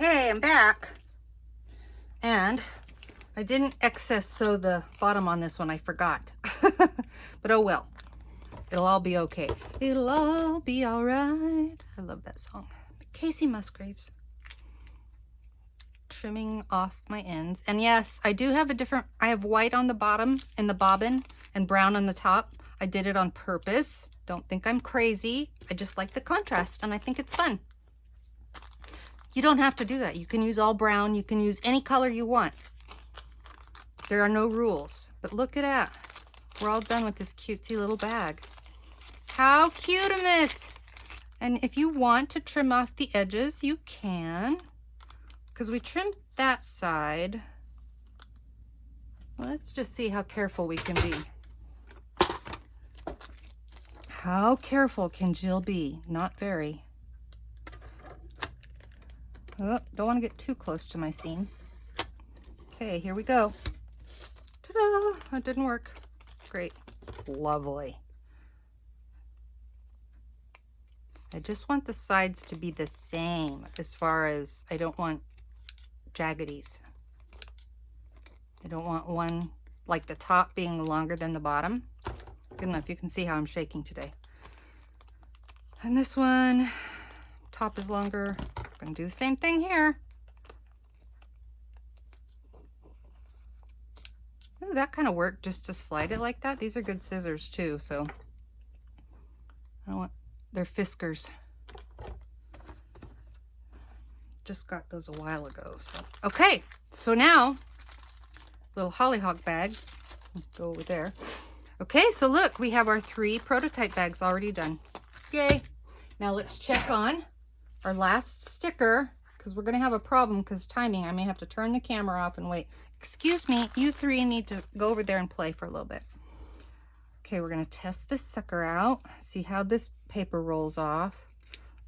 Okay, I'm back. And I didn't excess sew the bottom on this one. I forgot. But oh well. It'll all be okay. It'll all be all right. I love that song. Casey Musgraves. Trimming off my ends. And yes, I do have I have white on the bottom in the bobbin and brown on the top. I did it on purpose. Don't think I'm crazy. I just like the contrast and I think it's fun. You don't have to do that. You can use all brown. You can use any color you want. There are no rules. But look at that. We're all done with this cutesy little bag. How cute-a-miss! And if you want to trim off the edges, you can. Because we trimmed that side. Let's just see how careful we can be. How careful can Jill be? Not very. Oh, don't want to get too close to my seam. Okay, here we go. Ta-da! That didn't work. Great. Lovely. I just want the sides to be the same as far as I don't want jaggedies. I don't want one like the top being longer than the bottom. Good enough. You can see how I'm shaking today. And this one, top is longer. I'm going to do the same thing here. Ooh, that kind of worked just to slide it like that. These are good scissors too, so I don't want, they're Fiskars. Just got those a while ago. So okay, so now little hollyhock bag. Go over there. Okay, so look, we have our 3 prototype bags already done. Yay! Now let's check on our last sticker, because we're going to have a problem because timing. I may have to turn the camera off and wait. Excuse me, you 3 need to go over there and play for a little bit. Okay, we're going to test this sucker out. See how this paper rolls off.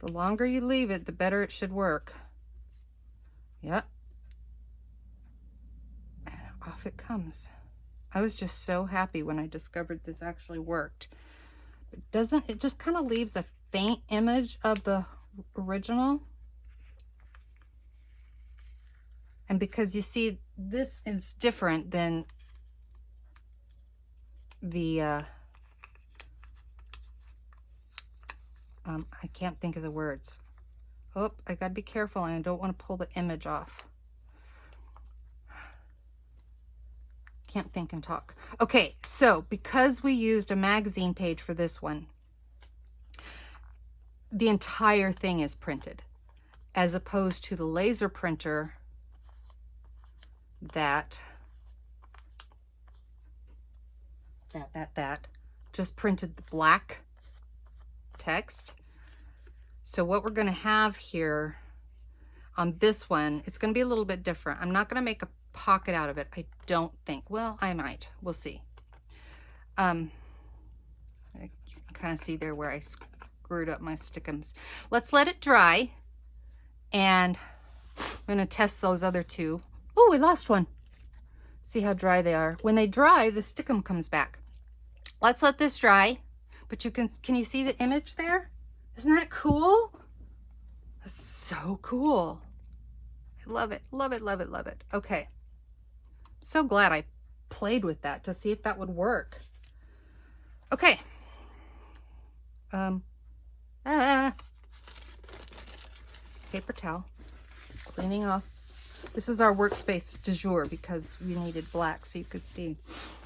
The longer you leave it, the better it should work. Yep. And off it comes. I was just so happy when I discovered this actually worked. It just kind of leaves a faint image of the original. And because you see, this is different than the, I can't think of the words. Oh, I gotta be careful and I don't want to pull the image off. Can't think and talk. Okay, so because we used a magazine page for this one, the entire thing is printed, as opposed to the laser printer that just printed the black text. So what we're going to have here on this one, it's going to be a little bit different. I'm not going to make a pocket out of it, I don't think. Well, I might. We'll see. You can kind of see there where I screwed up my stickums. Let's let it dry, and I'm going to test those other 2. Oh, we lost one. See how dry they are. When they dry, the stickum comes back. Let's let this dry. But can you see the image there? Isn't that cool? That's so cool. I love it, love it, love it, love it. Okay. So glad I played with that to see if that would work. Okay. Paper towel. Cleaning off. This is our workspace du jour because we needed black so you could see.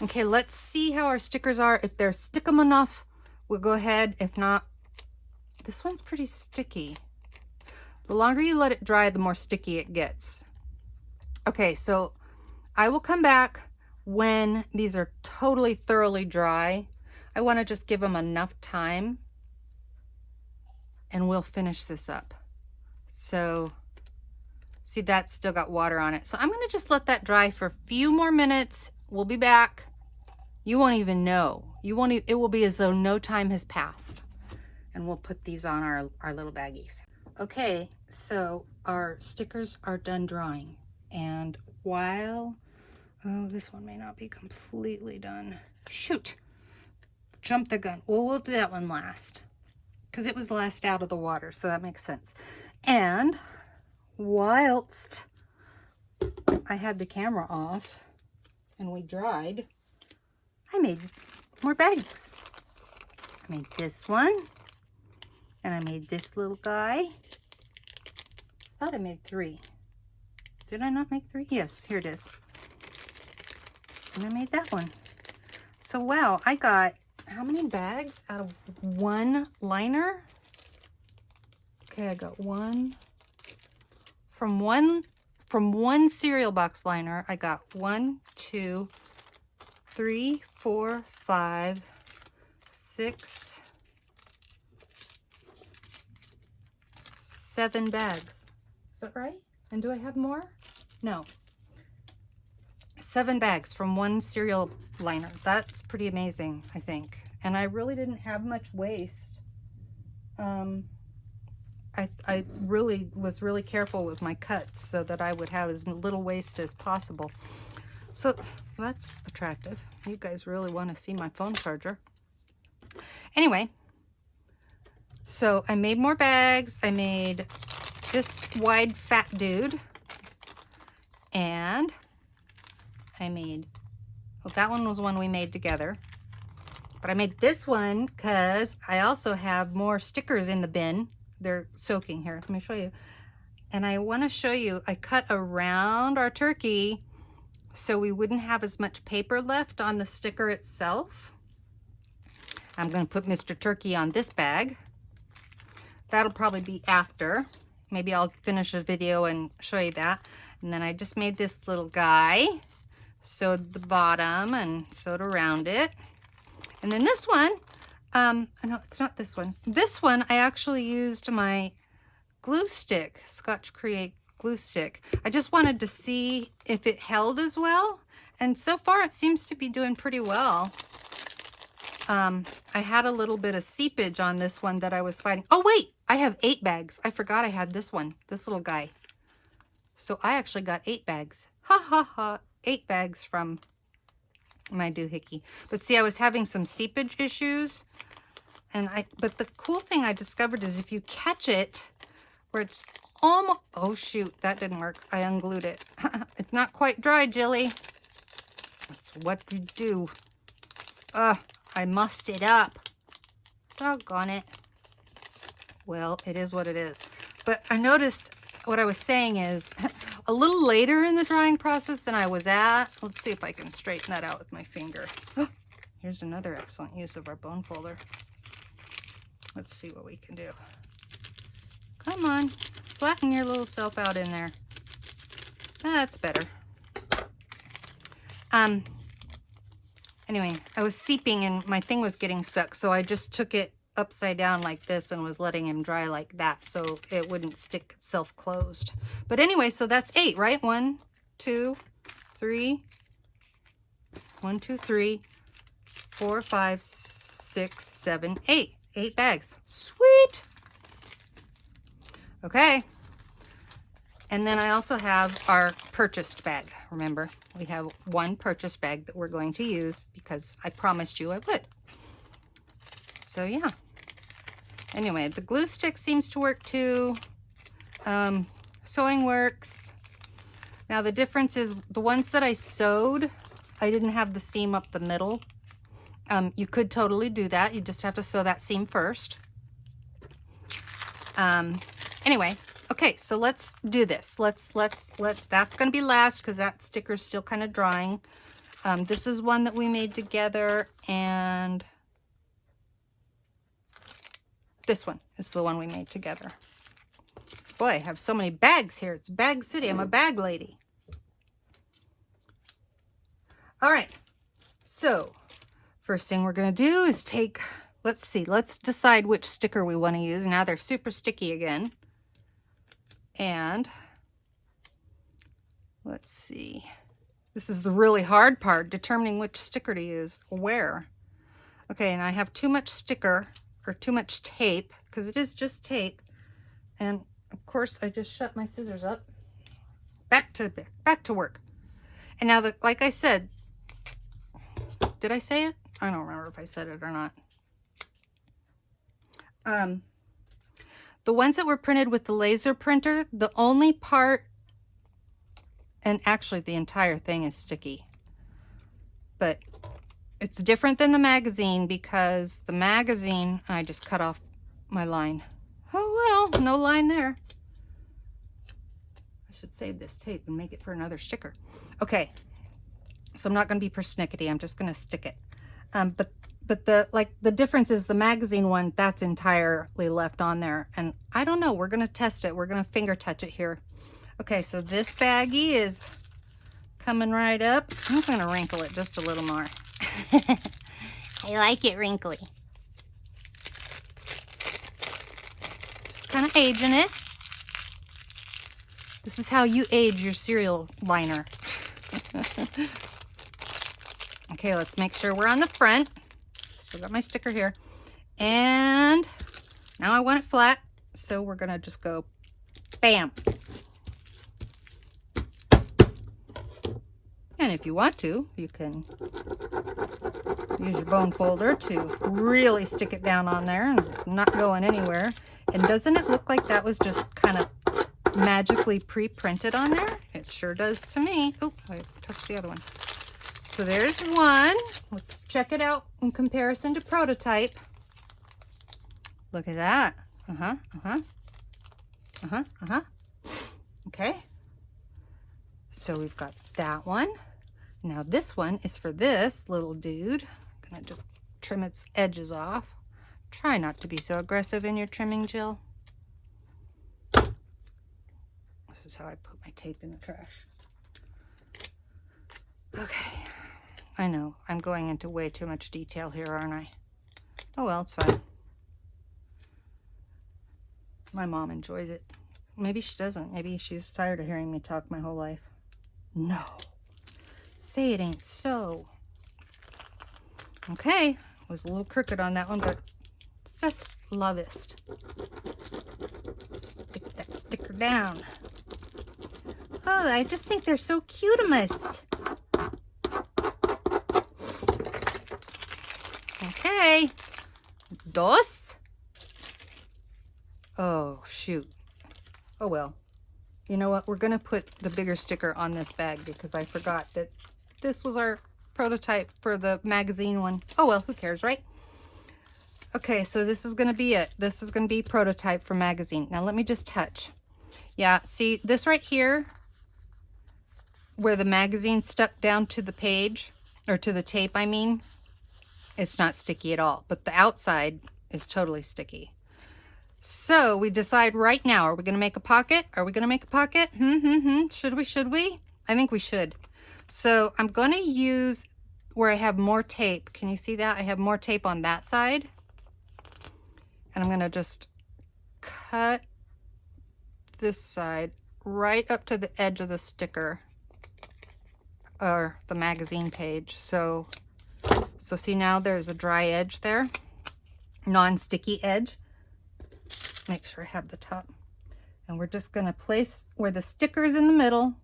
Okay, let's see how our stickers are. If they're stickum enough, we'll go ahead. If not, this one's pretty sticky. The longer you let it dry, the more sticky it gets. Okay, so I will come back when these are totally thoroughly dry. I want to just give them enough time and we'll finish this up. So see, that's still got water on it. So I'm going to just let that dry for a few more minutes. We'll be back. You won't even know. It will be as though no time has passed. And we'll put these on our little baggies. Okay, so our stickers are done drying. And while, oh, this one may not be completely done. Shoot, jump the gun. Well, we'll do that one last because it was last out of the water. So that makes sense. And whilst I had the camera off and we dried, I made more bags. I made this one, and I made this little guy. I thought I made 3. Did I not make 3? Yes, here it is. And I made that one. So wow, I got how many bags out of one liner? Okay, I got one from one cereal box liner. I got 1, 2, 3, 4, 5, 6, 7 bags. Is that right? And do I have more? No. 7 bags from one cereal liner. That's pretty amazing, I think. And I really didn't have much waste. I really was really careful with my cuts so that I would have as little waste as possible. So that's attractive. You guys really want to see my phone charger. Anyway, so I made more bags. I made this wide fat dude, and I made, well, that one was one we made together, but I made this one because I also have more stickers in the bin. They're soaking here. Let me show you. And I want to show you, I cut around our turkey so we wouldn't have as much paper left on the sticker itself. I'm going to put Mr. Turkey on this bag. That'll probably be after. Maybe I'll finish a video and show you that. And then I just made this little guy. Sewed the bottom and sewed around it. And then this one, no, it's not this one. This one, I actually used my glue stick, Scotch Create glue stick. I just wanted to see if it held as well. And so far it seems to be doing pretty well. I had a little bit of seepage on this one that I was fighting. Oh wait, I have 8 bags. I forgot I had this one, this little guy. So I actually got 8 bags. Ha ha ha, 8 bags from my doohickey. But see, I was having some seepage issues. But the cool thing I discovered is if you catch it where it's almost, oh shoot, that didn't work. I unglued it. It's not quite dry, Jilly. That's what you do. I mussed it up. Doggone it. Well, it is what it is. But I noticed what I was saying is a little later in the drying process than I was at. Let's see if I can straighten that out with my finger. Here's another excellent use of our bone folder. Let's see what we can do. Come on, flatten your little self out in there. That's better. Anyway, I was seeping and my thing was getting stuck, so I just took it upside down like this and was letting him dry like that so it wouldn't stick itself closed. But anyway, so that's 8, right? 1, 2, 3. 1, 2, 3, 4, 5, 6, 7, 8. 8 bags. Sweet. Okay. And then I also have our purchased bag. Remember, we have one purchased bag that we're going to use because I promised you I would. So yeah. Anyway, the glue stick seems to work too. Sewing works. Now the difference is the ones that I sewed, I didn't have the seam up the middle. You could totally do that. You just have to sew that seam first. Anyway, okay, so let's do this. Let's, that's gonna be last because that sticker's still kind of drying. This is one that we made together, and this one is the one we made together. Boy, I have so many bags here. It's Bag City. I'm a bag lady. All right, so first thing we're gonna do is take, let's see, let's decide which sticker we want to use. Now they're super sticky again. And let's see, this is the really hard part, determining which sticker to use, where. Okay, and I have too much sticker, or too much tape, because it is just tape. And of course I just shut my scissors up. Back to work. And now, like I said, did I say it? I don't remember if I said it or not. the ones that were printed with the laser printer, the only part, and actually the entire thing is sticky. But it's different than the magazine because the magazine, I just cut off my line. Oh well, no line there. I should save this tape and make it for another sticker. Okay, so I'm not going to be persnickety. I'm just going to stick it. But the difference is the magazine one, that's entirely left on there. And I don't know, we're going to test it. We're going to finger touch it here. Okay, so this baggie is coming right up. I'm going to wrinkle it just a little more. I like it wrinkly. Just kind of aging it. This is how you age your cereal liner. Okay, let's make sure we're on the front. Still got my sticker here. And now I want it flat, so we're gonna just go bam. And if you want to, you can use your bone folder to really stick it down on there and not going anywhere. And doesn't it look like that was just kind of magically pre-printed on there? It sure does to me. Oh, I touched the other one. So there's one. Let's check it out in comparison to prototype. Look at that. Okay. So we've got that one. Now this one is for this little dude. I'm gonna just trim its edges off. Try not to be so aggressive in your trimming, Jill. This is how I put my tape in the trash. Okay. I know, I'm going into way too much detail here, aren't I? Oh well, it's fine. My mom enjoys it. Maybe she doesn't. Maybe she's tired of hearing me talk my whole life. No. Say it ain't so. Okay. Was a little crooked on that one, but just lovest. Stick that sticker down. Oh, I just think they're so cutimus. Okay. Dos. Oh, shoot. Oh, well. You know what? We're going to put the bigger sticker on this bag because I forgot that this was our prototype for the magazine one. Oh, well, who cares, right? Okay, so this is going to be it. This is going to be prototype for magazine. Now, let me just touch. Yeah, see, this right here, where the magazine stuck down to the page, or to the tape, I mean, it's not sticky at all. But the outside is totally sticky. So we decide right now, are we going to make a pocket? Are we going to make a pocket? Should we? I think we should. So I'm going to use where I have more tape. Can you see that? I have more tape on that side. And I'm going to just cut this side right up to the edge of the sticker or the magazine page. So see, now there's a dry edge there, non-sticky edge. Make sure I have the top. And we're just going to place where the sticker is in the middle.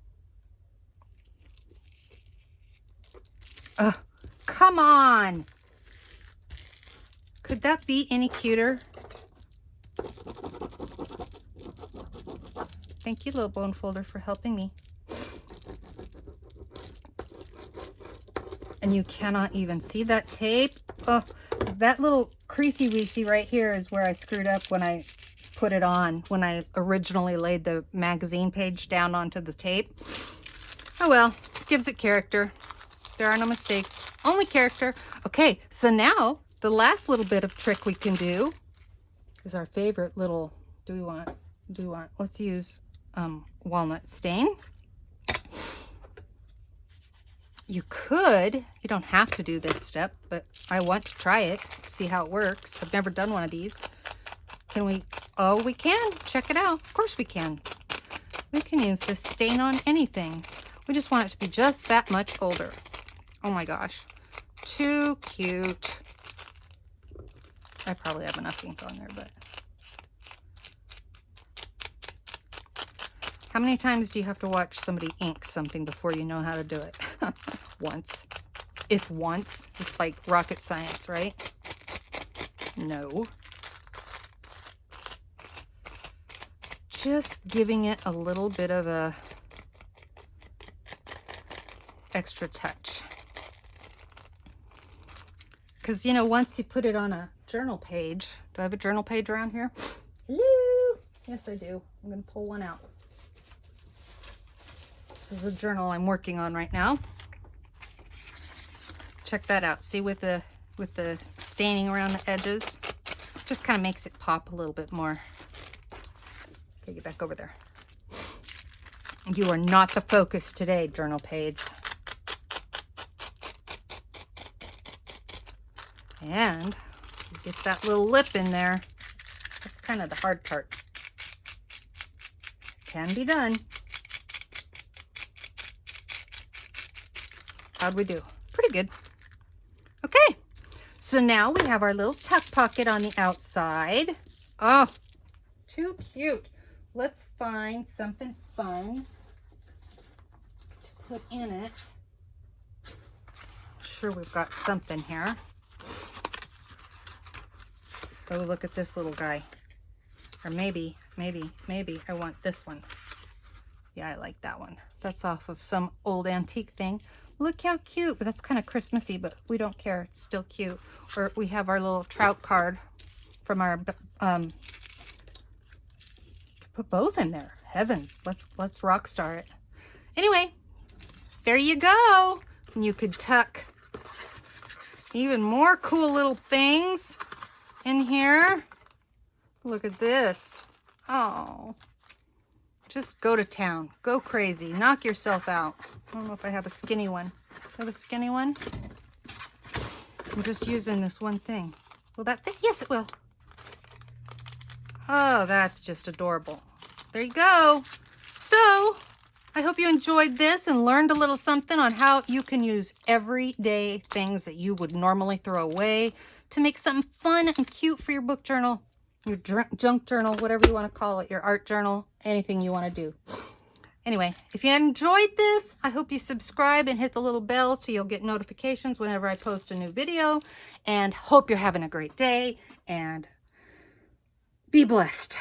Come on! Could that be any cuter? Thank you, little bone folder, for helping me. And you cannot even see that tape. Oh, that little creasy weasy right here is where I screwed up when I put it on, when I originally laid the magazine page down onto the tape. Oh well, gives it character. There are no mistakes, only character. Okay, so now the last little bit of trick we can do is our favorite little, let's use walnut stain. You don't have to do this step, but I want to try it, see how it works. I've never done one of these. Can we? Oh, we can. Check it out. Of course we can. We can use this stain on anything. We just want it to be just that much older. Oh my gosh. Too cute. I probably have enough ink on there, but. How many times do you have to watch somebody ink something before you know how to do it? Once. If once. It's like rocket science, right? No. just giving it a little bit of a extra touch. Because, you know, once you put it on a journal page, do I have a journal page around here? Hello. Yes, I do. I'm going to pull one out. This is a journal I'm working on right now. Check that out. See, with the staining around the edges, just kind of makes it pop a little bit more. Okay, get back over there. You are not the focus today, journal page. And you get that little lip in there. That's kind of the hard part. Can be done. How'd we do? Pretty good. Okay, so now we have our little tuck pocket on the outside. Oh, too cute. Let's find something fun to put in it. I'm sure we've got something here. Oh, look at this little guy. Or maybe I want this one. Yeah, I like that one. That's off of some old antique thing. Look how cute. But that's kind of Christmassy, but we don't care. It's still cute. Or we have our little trout card from our put both in there. Heavens, let's rock star it. Anyway, there you go. And you could tuck even more cool little things in here. Look at this. Oh, just go to town. Go crazy. Knock yourself out. I don't know if I have a skinny one. Do I have a skinny one? I'm just using this one thing. Will that fit? Yes, it will. Oh, that's just adorable. There you go. So, I hope you enjoyed this and learned a little something on how you can use everyday things that you would normally throw away to make something fun and cute for your book journal, your junk journal, whatever you want to call it, your art journal, anything you want to do. Anyway, if you enjoyed this, I hope you subscribe and hit the little bell so you'll get notifications whenever I post a new video. And hope you're having a great day and be blessed.